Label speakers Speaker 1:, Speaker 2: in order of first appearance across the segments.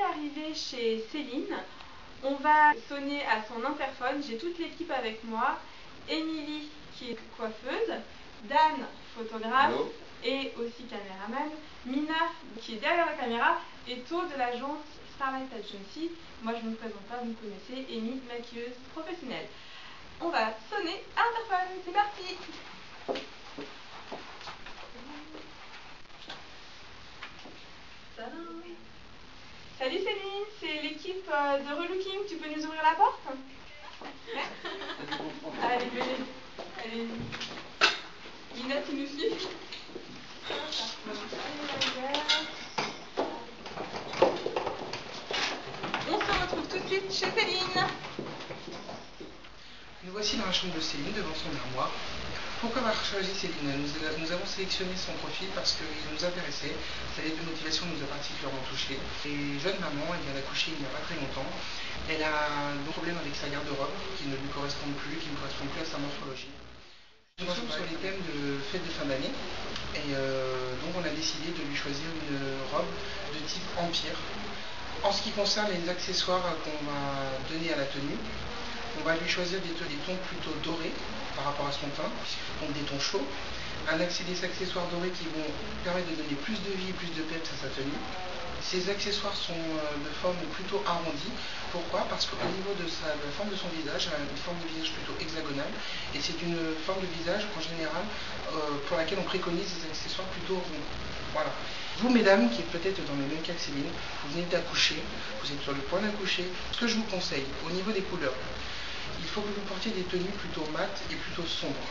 Speaker 1: arrivée chez Céline. On va sonner à son interphone. J'ai toute l'équipe avec moi. Émilie qui est coiffeuse, Dan photographe. Hello. Et aussi caméraman, Mina qui est derrière la caméra et To de l'agence Starlight Agency. Moi je ne me présente pas, vous me connaissez, Amy, maquilleuse professionnelle. On va sonner à l'interphone, c'est parti. Salut Céline, c'est l'équipe de Relooking, tu peux nous ouvrir la porte? Allez, venez. Allez. Mina, tu nous suis? On se retrouve tout de suite chez Céline.
Speaker 2: Nous voici dans la chambre de Céline, devant son armoire. Pourquoi avoir choisi Céline? Nous avons sélectionné son profil parce qu'il nous intéressait. Sa lettre de motivation nous a particulièrement touchés. Et jeune maman, elle vient d'accoucher il n'y a pas très longtemps. Elle a des problèmes avec sa garde-robe qui ne lui correspondent plus, qui ne correspondent plus à sa morphologie. Nous sommes sur les thèmes de fête de fin d'année et donc on a décidé de lui choisir une robe de type empire. En ce qui concerne les accessoires qu'on va donner à la tenue, on va lui choisir des tons plutôt dorés par rapport à son teint, donc des tons chauds, des accessoires dorés qui vont permettre de donner plus de vie, plus de peps à sa tenue. Ces accessoires sont de forme plutôt arrondie. Pourquoi? Parce qu'au niveau de la forme de son visage, elle a une forme de visage plutôt hexagonale. Et c'est une forme de visage en général pour laquelle on préconise des accessoires plutôt ronds. Voilà. Vous, mesdames, qui êtes peut-être dans le même cas que Céline, vous venez d'accoucher, vous êtes sur le point d'accoucher. Ce que je vous conseille, au niveau des couleurs, il faut que vous portiez des tenues plutôt mates et plutôt sombres.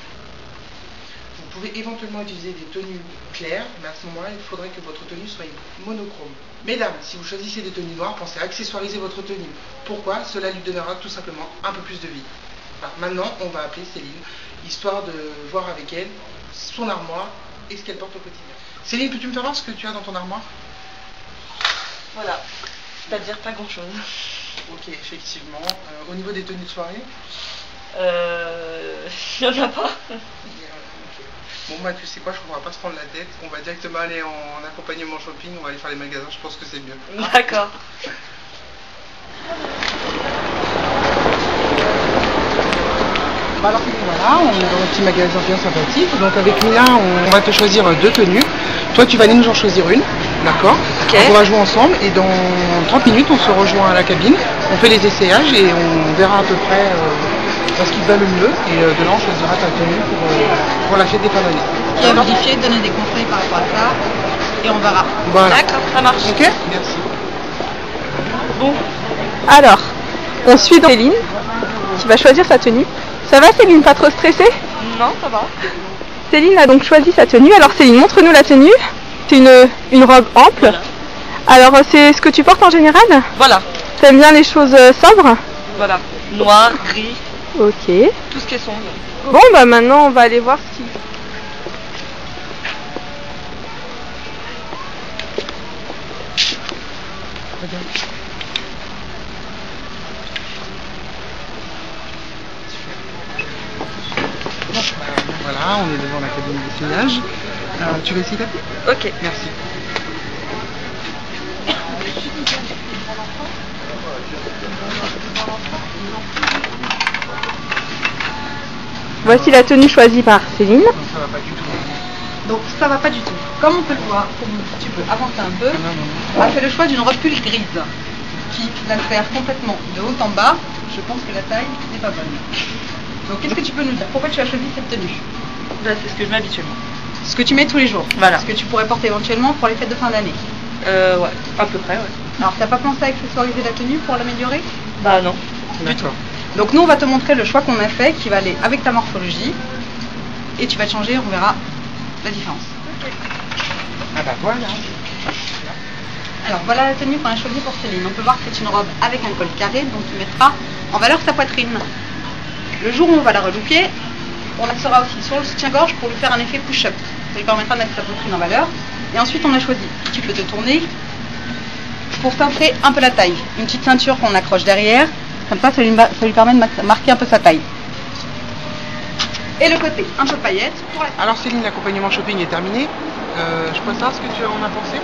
Speaker 2: Vous pouvez éventuellement utiliser des tenues claires, mais à ce moment-là, il faudrait que votre tenue soit monochrome. Mesdames, si vous choisissez des tenues noires, pensez à accessoiriser votre tenue. Pourquoi? Cela lui donnera tout simplement un peu plus de vie. Alors, maintenant, on va appeler Céline, histoire de voir avec elle son armoire et ce qu'elle porte au quotidien. Céline, peux-tu me faire voir ce que tu as dans ton armoire?
Speaker 3: Voilà, c'est-à-dire pas grand-chose.
Speaker 2: Ok, effectivement. Au niveau des tenues de soirée?
Speaker 3: Il n'y en a pas.
Speaker 2: Bon bah tu sais quoi, je ne va pas se prendre la tête, on va directement aller en accompagnement shopping, on va aller faire les magasins, je pense que c'est mieux.
Speaker 3: D'accord.
Speaker 2: Bah alors voilà, on est dans un petit magasin bien sympathique, donc avec Mina on va te choisir deux tenues. Toi tu vas aller nous en choisir une, d'accord? Okay. On va jouer ensemble et dans 30 minutes on se rejoint à la cabine, on fait les essayages et on verra à peu près ce qui te va le mieux et de là on choisira ta tenue pour la fête des fins d'année.
Speaker 4: Qui a modifié, donner des conseils par rapport à ça et on verra.
Speaker 2: Voilà.
Speaker 3: D'accord, ça marche.
Speaker 2: Ok, merci.
Speaker 1: Bon, alors, on suit donc Céline qui va choisir sa tenue. Ça va Céline, pas trop stressée?
Speaker 3: Non, ça va.
Speaker 1: Céline a donc choisi sa tenue. Alors Céline, montre-nous la tenue. C'est une robe ample. Voilà. Alors c'est ce que tu portes en général?
Speaker 3: Voilà.
Speaker 1: T'aimes bien les choses sobres?
Speaker 3: Voilà, noir, gris.
Speaker 1: Ok.
Speaker 3: Tout ce qui est sombre.
Speaker 1: Bon bah maintenant on va aller voir ce qui...
Speaker 2: Voilà, on est devant la cabine d'essayage. Tu veux essayer ta pied?
Speaker 3: Ok.
Speaker 2: Merci.
Speaker 1: Voici la tenue choisie par Céline.
Speaker 2: Non, ça va pas du tout.
Speaker 4: Donc ça va pas du tout. Comme on peut le voir, tu peux avancer un peu. On a fait le choix d'une robe pull grise qui la sert complètement de haut en bas. Je pense que la taille n'est pas bonne. Donc qu'est-ce que tu peux nous dire? Pourquoi tu as choisi cette tenue?
Speaker 3: Bah, c'est ce que je mets habituellement.
Speaker 4: Ce que tu mets tous les jours.
Speaker 3: Voilà.
Speaker 4: Ce que tu pourrais porter éventuellement pour les fêtes de fin d'année.
Speaker 3: Ouais, à peu près, ouais.
Speaker 4: Alors t'as pas pensé à accessoiriser la tenue pour l'améliorer?
Speaker 3: Bah non.
Speaker 2: D'accord.
Speaker 4: Donc nous on va te montrer le choix qu'on a fait qui va aller avec ta morphologie et tu vas te changer, on verra la différence.
Speaker 3: Okay.
Speaker 2: Ah bah voilà.
Speaker 4: Alors voilà la tenue qu'on a choisie pour Céline. On peut voir que c'est une robe avec un col carré donc qui mettra en valeur sa poitrine. Le jour où on va la relooker, on la sera aussi sur le soutien-gorge pour lui faire un effet push-up. Ça lui permettra de mettre sa poitrine en valeur. Et ensuite on a choisi, tu peux te tourner pour cintrer un peu la taille. Une petite ceinture qu'on accroche derrière. Comme ça lui permet de marquer un peu sa taille. Et le côté, un peu paillette.
Speaker 2: Alors Céline, l'accompagnement shopping est terminé. Je peux savoir ce que tu en as pensé?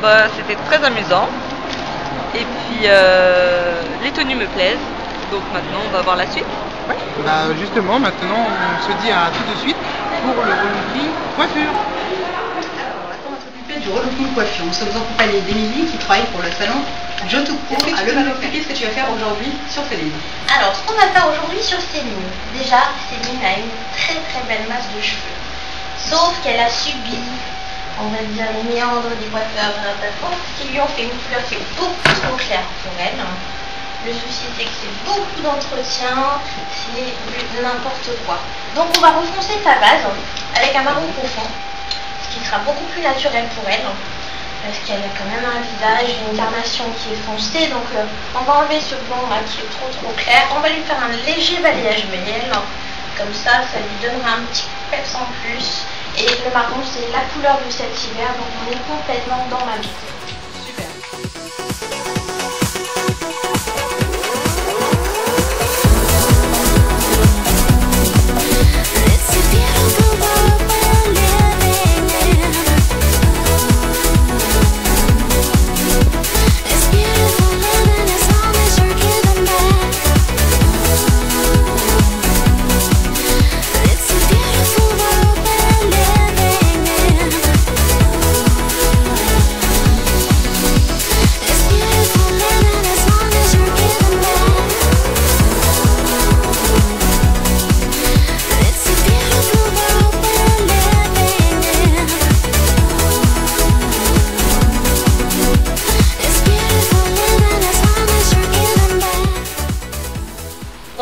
Speaker 3: Bah, c'était très amusant. Et puis les tenues me plaisent. Donc maintenant on va voir la suite.
Speaker 2: Ouais. Bah justement, maintenant on se dit à tout de suite pour le relooking coiffure.
Speaker 4: Alors maintenant on va s'occuper du relooking coiffure. Nous sommes en compagnie d'Émilie qui travaille pour le salon Jotoku. Est-ce que tu peux nous expliquer ce que tu vas faire aujourd'hui sur Céline?
Speaker 5: Alors, ce qu'on va faire aujourd'hui sur Céline, déjà, Céline a une très très belle masse de cheveux. Sauf qu'elle a subi, on va dire, les méandres des coiffeurs qui lui ont fait une couleur qui est beaucoup trop claire pour elle. Le souci, c'est que c'est beaucoup d'entretien, c'est n'importe quoi. Donc, on va refoncer sa base avec un marron profond, ce qui sera beaucoup plus naturel pour elle. Parce qu'elle a quand même un visage, une carnation qui est foncée, donc on va enlever ce blond là qui est trop clair, on va lui faire un léger balayage miel, comme ça lui donnera un petit peps en plus, et le marron c'est la couleur de cet hiver, donc on est complètement dans la vie.
Speaker 4: Super.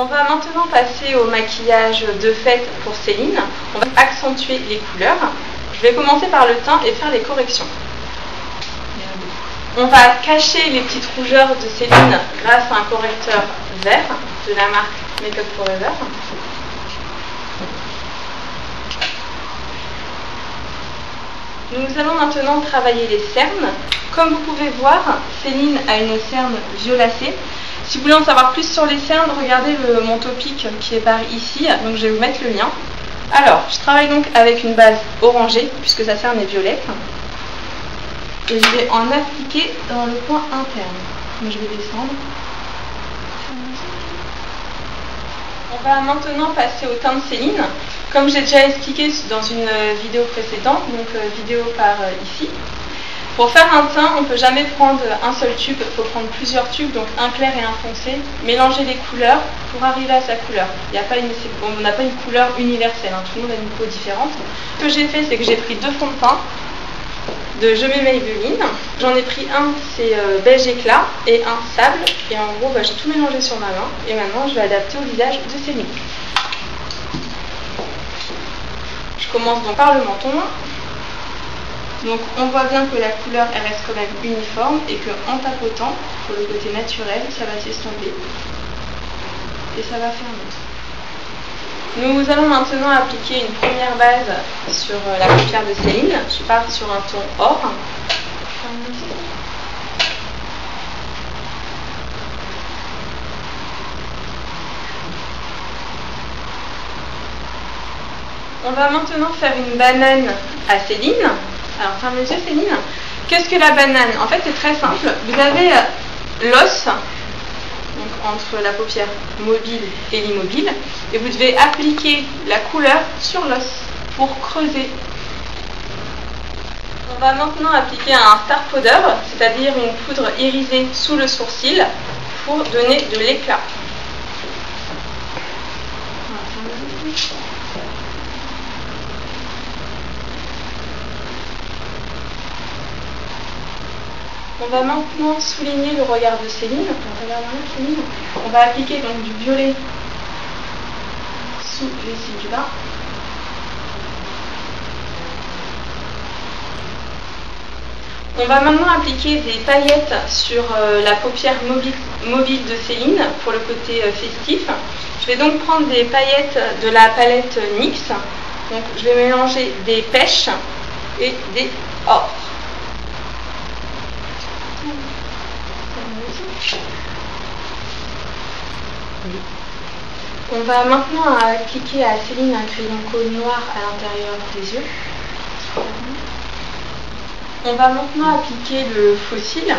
Speaker 1: On va maintenant passer au maquillage de fête pour Céline. On va accentuer les couleurs. Je vais commencer par le teint et faire les corrections. On va cacher les petites rougeurs de Céline grâce à un correcteur vert de la marque Make Up Forever. Nous allons maintenant travailler les cernes. Comme vous pouvez voir, Céline a une cerne violacée. Si vous voulez en savoir plus sur les cernes, regardez mon topic qui est par ici, donc je vais vous mettre le lien. Alors, je travaille donc avec une base orangée, puisque sa cerne est violette. Et je vais en appliquer dans le coin interne. Donc je vais descendre. On va maintenant passer au teint de Céline. Comme j'ai déjà expliqué dans une vidéo précédente, donc vidéo par ici. Pour faire un teint, on ne peut jamais prendre un seul tube, il faut prendre plusieurs tubes, donc un clair et un foncé, mélanger les couleurs pour arriver à sa couleur. On n'a pas une couleur universelle, hein, tout le monde a une peau différente. Ce que j'ai fait, c'est que j'ai pris 2 fonds de teint de Je mets Maybelline. J'en ai pris un, c'est beige éclat, et un sable. Et en gros, j'ai tout mélangé sur ma main. Et maintenant, je vais adapter au visage de Céline. Je commence donc par le menton. Donc on voit bien que la couleur elle reste quand même uniforme et qu'en tapotant, pour le côté naturel, ça va s'estomper et ça va faire mieux. Nous allons maintenant appliquer une première base sur la paupière de Céline. Je pars sur un ton or. On va maintenant faire une banane à Céline. Alors, ferme les yeux, Céline. Qu'est-ce que la banane? En fait, c'est très simple. Vous avez l'os, donc entre la paupière mobile et l'immobile, et vous devez appliquer la couleur sur l'os pour creuser. On va maintenant appliquer un star powder, c'est-à-dire une poudre irisée sous le sourcil pour donner de l'éclat. On va maintenant souligner le regard de Céline. On va appliquer donc du violet sous les cils du bas. On va maintenant appliquer des paillettes sur la paupière mobile de Céline pour le côté festif. Je vais donc prendre des paillettes de la palette NYX. Donc je vais mélanger des pêches et des or. On va maintenant appliquer à Céline un crayon cône noir à l'intérieur des yeux. On va maintenant appliquer le faux cil.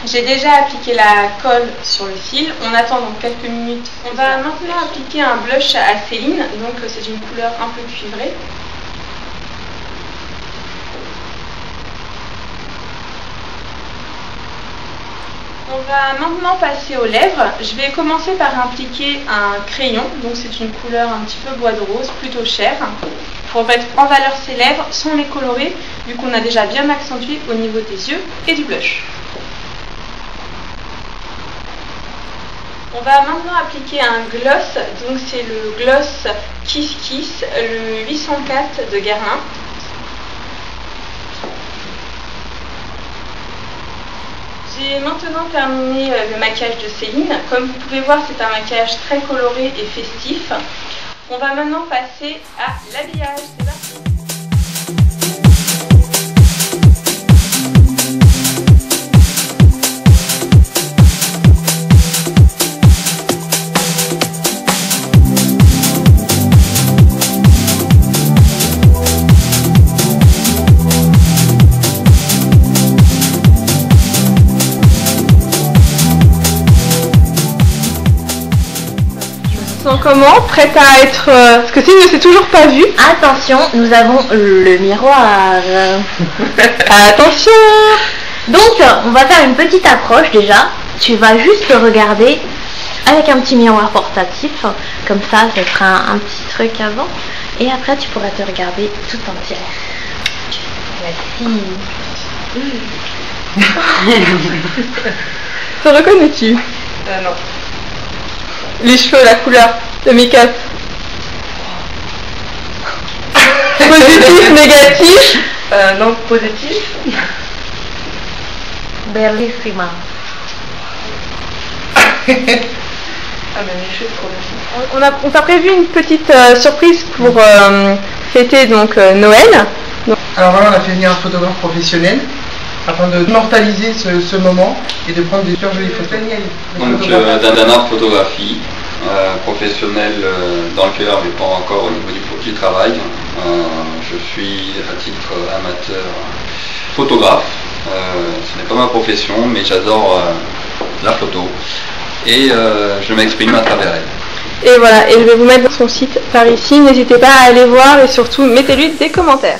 Speaker 1: J'ai déjà appliqué la colle sur le cil. On attend donc quelques minutes. On va maintenant appliquer un blush à Céline. Donc c'est une couleur un peu cuivrée. On va maintenant passer aux lèvres. Je vais commencer par appliquer un crayon. Donc c'est une couleur un petit peu bois de rose, plutôt chère, pour mettre en valeur ses lèvres sans les colorer, vu qu'on a déjà bien accentué au niveau des yeux et du blush. On va maintenant appliquer un gloss. Donc c'est le gloss Kiss Kiss, le 804 de Guerlain. J'ai maintenant terminé le maquillage de Céline. Comme vous pouvez voir, c'est un maquillage très coloré et festif. On va maintenant passer à l'habillage. C'est parti. Comment? Prête à être... Parce que Céline ne s'est toujours pas vue.
Speaker 5: Attention, nous avons le miroir.
Speaker 1: Attention!
Speaker 5: Donc, on va faire une petite approche déjà. Tu vas juste le regarder avec un petit miroir portatif. Comme ça fera un petit truc avant. Et après, tu pourras te regarder tout entière. Merci.
Speaker 1: Te reconnais-tu?
Speaker 3: Non.
Speaker 1: Les cheveux, la couleur, le make-up. Positif, négatif?
Speaker 3: Non, positif.
Speaker 5: Bellissima.
Speaker 3: Ah mais mes cheveux trop bien.
Speaker 1: On t'a prévu une petite surprise pour fêter donc Noël.
Speaker 2: Alors voilà, on a fait venir un photographe professionnel afin de immortaliser ce moment et de prendre des super jolies photos.
Speaker 6: Donc Dana Photographie, professionnel dans le cœur mais pas encore au niveau du travail. Je suis à titre amateur photographe. Ce n'est pas ma profession mais j'adore la photo et je m'exprime à travers elle.
Speaker 1: Et voilà, et je vais vous mettre son site par ici. N'hésitez pas à aller voir et surtout mettez-lui des commentaires.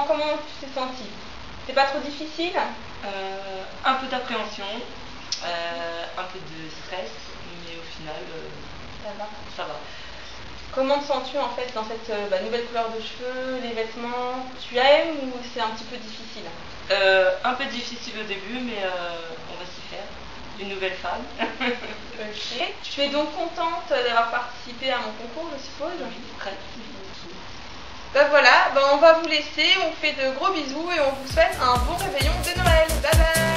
Speaker 1: Comment tu t'es sentie? C'est pas trop difficile?
Speaker 3: Un peu d'appréhension, un peu de stress, mais au final, ça va.
Speaker 1: Comment te sens-tu en fait dans cette nouvelle couleur de cheveux, les vêtements? Tu aimes ou c'est un petit peu difficile?
Speaker 3: Un peu difficile au début, mais on va s'y faire. Une nouvelle femme.
Speaker 1: Ok. Tu es donc contente d'avoir participé à mon concours, je suppose?
Speaker 3: Oui, très.
Speaker 1: Ben voilà, on va vous laisser, on fait de gros bisous et on vous souhaite un bon réveillon de Noël. Bye bye.